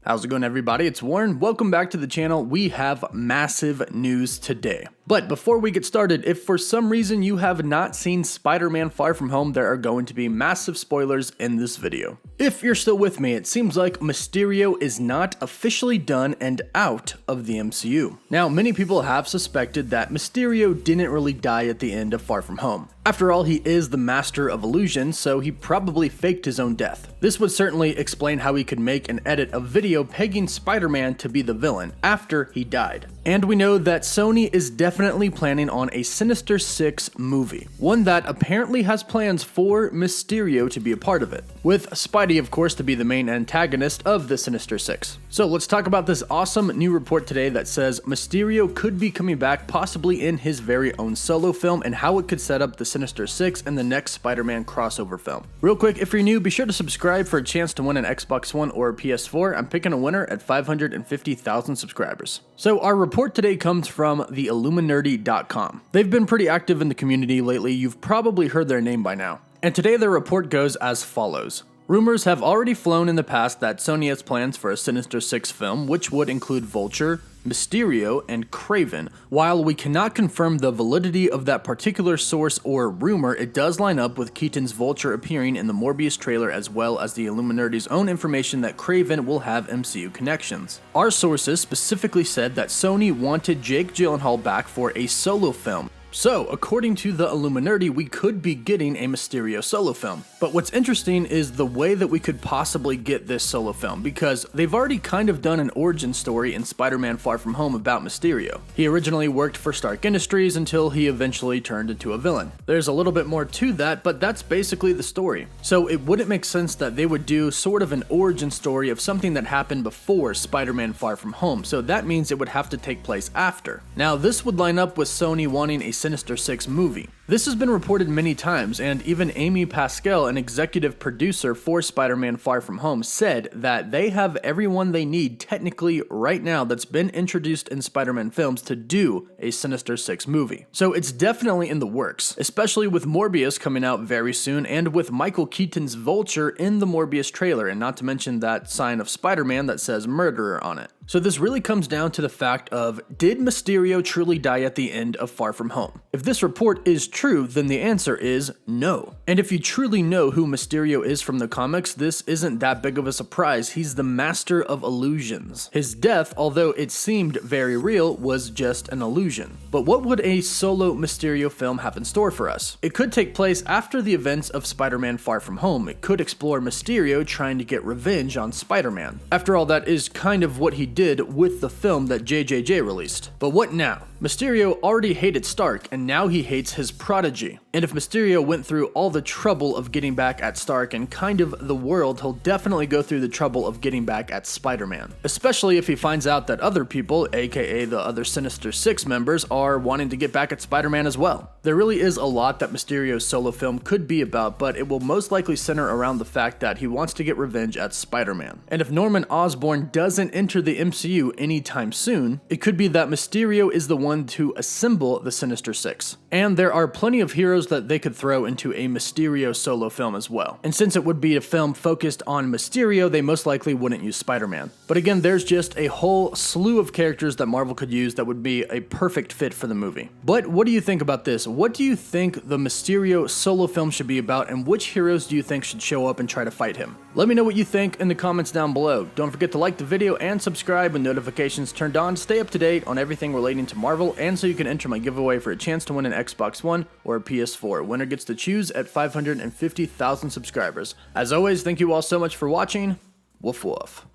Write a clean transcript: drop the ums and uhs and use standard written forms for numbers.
How's it going, everybody? It's Warren. Welcome back to the channel. We have massive news today. But before we get started, if for some reason you have not seen Spider-Man Far From Home, there are going to be massive spoilers in this video. If you're still with me, it seems like Mysterio is not officially done and out of the MCU. Now, many people have suspected that Mysterio didn't really die at the end of Far From Home. After all, he is the master of illusion, so he probably faked his own death. This would certainly explain how he could make and edit a video pegging Spider-Man to be the villain after he died. And we know that Sony is definitely planning on a Sinister Six movie, one that apparently has plans for Mysterio to be a part of it, with Spidey, of course, to be the main antagonist of the Sinister Six. So let's talk about this awesome new report today that says Mysterio could be coming back, possibly in his very own solo film, and how it could set up the Sinister Six and the next Spider-Man crossover film. Real quick, if you're new, be sure to subscribe for a chance to win an Xbox One or a PS4. I'm picking a winner at 550,000 subscribers. So our report today comes from the Illuminati.com. They've been pretty active in the community lately. You've probably heard their name by now. And today their report goes as follows. Rumors have already flown in the past that Sony has plans for a Sinister Six film, which would include Vulture, Mysterio, and Kraven. While we cannot confirm the validity of that particular source or rumor, it does line up with Keaton's Vulture appearing in the Morbius trailer, as well as the Illuminati's own information that Kraven will have MCU connections. Our sources specifically said that Sony wanted Jake Gyllenhaal back for a solo film. So, according to the Illuminati, we could be getting a Mysterio solo film. But what's interesting is the way that we could possibly get this solo film, because they've already kind of done an origin story in Spider-Man Far From Home about Mysterio. He originally worked for Stark Industries until he eventually turned into a villain. There's a little bit more to that, but that's basically the story. So it wouldn't make sense that they would do sort of an origin story of something that happened before Spider-Man Far From Home, so that means it would have to take place after. Now, this would line up with Sony wanting a Sinister Six movie. This has been reported many times, and even Amy Pascal, an executive producer for Spider-Man Far From Home, said that they have everyone they need technically right now that's been introduced in Spider-Man films to do a Sinister Six movie. So it's definitely in the works, especially with Morbius coming out very soon and with Michael Keaton's Vulture in the Morbius trailer, and not to mention that sign of Spider-Man that says murderer on it. So this really comes down to the fact of, did Mysterio truly die at the end of Far From Home? If this report is true, then the answer is no. And if you truly know who Mysterio is from the comics, this isn't that big of a surprise. He's the master of illusions. His death, although it seemed very real, was just an illusion. But what would a solo Mysterio film have in store for us? It could take place after the events of Spider-Man Far From Home. It could explore Mysterio trying to get revenge on Spider-Man. After all, that is kind of what he did with the film that JJJ released. But what now? Mysterio already hated Stark, and now he hates his prodigy. And if Mysterio went through all the trouble of getting back at Stark and kind of the world, he'll definitely go through the trouble of getting back at Spider-Man. Especially if he finds out that other people, aka the other Sinister Six members, are wanting to get back at Spider-Man as well. There really is a lot that Mysterio's solo film could be about, but it will most likely center around the fact that he wants to get revenge at Spider-Man. And if Norman Osborn doesn't enter the MCU anytime soon, it could be that Mysterio is the one to assemble the Sinister Six. And there are plenty of heroes that they could throw into a Mysterio solo film as well. And since it would be a film focused on Mysterio, they most likely wouldn't use Spider-Man. But again, there's just a whole slew of characters that Marvel could use that would be a perfect fit for the movie. But what do you think about this? What do you think the Mysterio solo film should be about, and which heroes do you think should show up and try to fight him? Let me know what you think in the comments down below. Don't forget to like the video and subscribe with notifications turned on to stay up to date on everything relating to Marvel, and so you can enter my giveaway for a chance to win an Xbox One or a PS4. Winner gets to choose at 550,000 subscribers. As always, thank you all so much for watching. Woof woof.